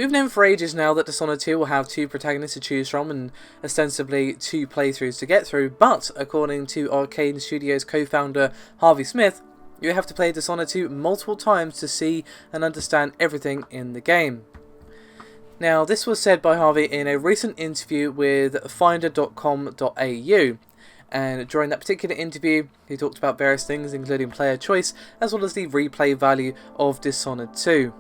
We've known for ages now that Dishonored 2 will have two protagonists to choose from and ostensibly two playthroughs to get through, but according to Arkane Studios co-founder Harvey Smith, you have to play Dishonored 2 multiple times to see and understand everything in the game. Now, this was said by Harvey in a recent interview with finder.com.au, and during that particular interview he talked about various things including player choice as well as the replay value of Dishonored 2.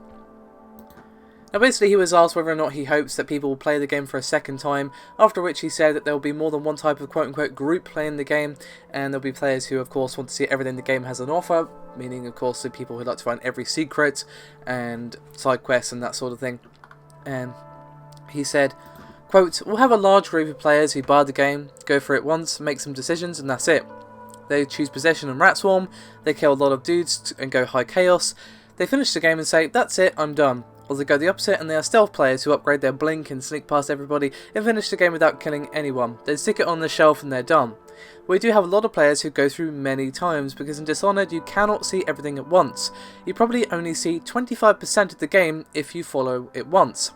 Now basically he was asked whether or not he hopes that people will play the game for a second time, after which he said that there will be more than one type of quote-unquote group playing the game, and there will be players who of course want to see everything the game has on offer, meaning of course the people who like to find every secret and side quests and that sort of thing. And he said, quote, "We'll have a large group of players who buy the game, go through it once, make some decisions, and that's it. They choose Possession and Rat Swarm, they kill a lot of dudes and go high chaos, they finish the game and say, that's it, I'm done. Or they go the opposite and they are stealth players who upgrade their blink and sneak past everybody and finish the game without killing anyone. They stick it on the shelf and they're done. We do have a lot of players who go through many times, because in Dishonored you cannot see everything at once. You probably only see 25% of the game if you follow it once.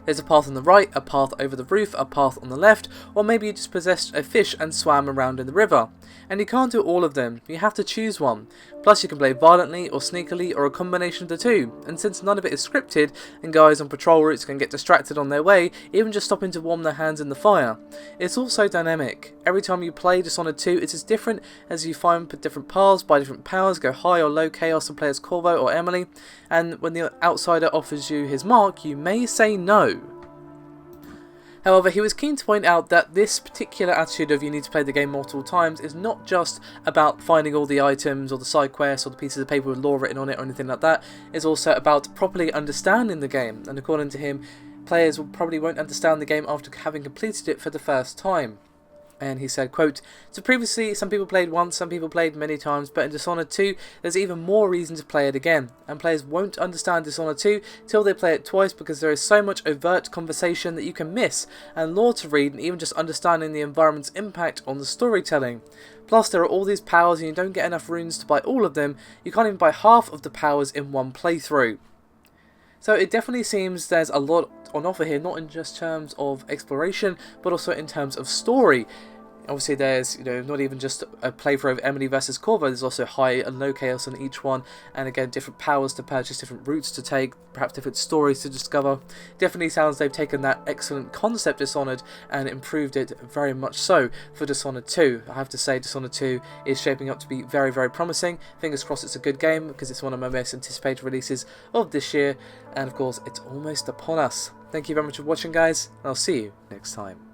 There's a path on the right, a path over the roof, a path on the left, or maybe you just possessed a fish and swam around in the river. And you can't do all of them, you have to choose one. Plus you can play violently or sneakily or a combination of the two, and since none of it is scripted, and guys on patrol routes can get distracted on their way, even just stopping to warm their hands in the fire. It's also dynamic. Every time you play Dishonored 2 it is different, as you find different paths by different powers, go high or low chaos and play as Corvo or Emily, and when the outsider offers you his mark you may say no. However, he was keen to point out that this particular attitude of you need to play the game multiple times is not just about finding all the items or the side quests or the pieces of paper with lore written on it or anything like that. It's also about properly understanding the game, and according to him, players probably won't understand the game after having completed it for the first time. And he said, quote, "So previously some people played once, some people played many times, but in Dishonored 2 there's even more reason to play it again. And players won't understand Dishonored 2 till they play it twice, because there is so much overt conversation that you can miss, and lore to read, and even just understanding the environment's impact on the storytelling. Plus there are all these powers and you don't get enough runes to buy all of them, you can't even buy half of the powers in one playthrough." So it definitely seems there's a lot on offer here, not in just terms of exploration, but also in terms of story. Obviously there's, not even just a playthrough of Emily versus Corvo, there's also high and low chaos on each one, and again different powers to purchase, different routes to take, perhaps different stories to discover. Definitely sounds they've taken that excellent concept Dishonored and improved it very much so for Dishonored 2. I have to say Dishonored 2 is shaping up to be very, very promising. Fingers crossed it's a good game, because it's one of my most anticipated releases of this year, and of course it's almost upon us. Thank you very much for watching guys, and I'll see you next time.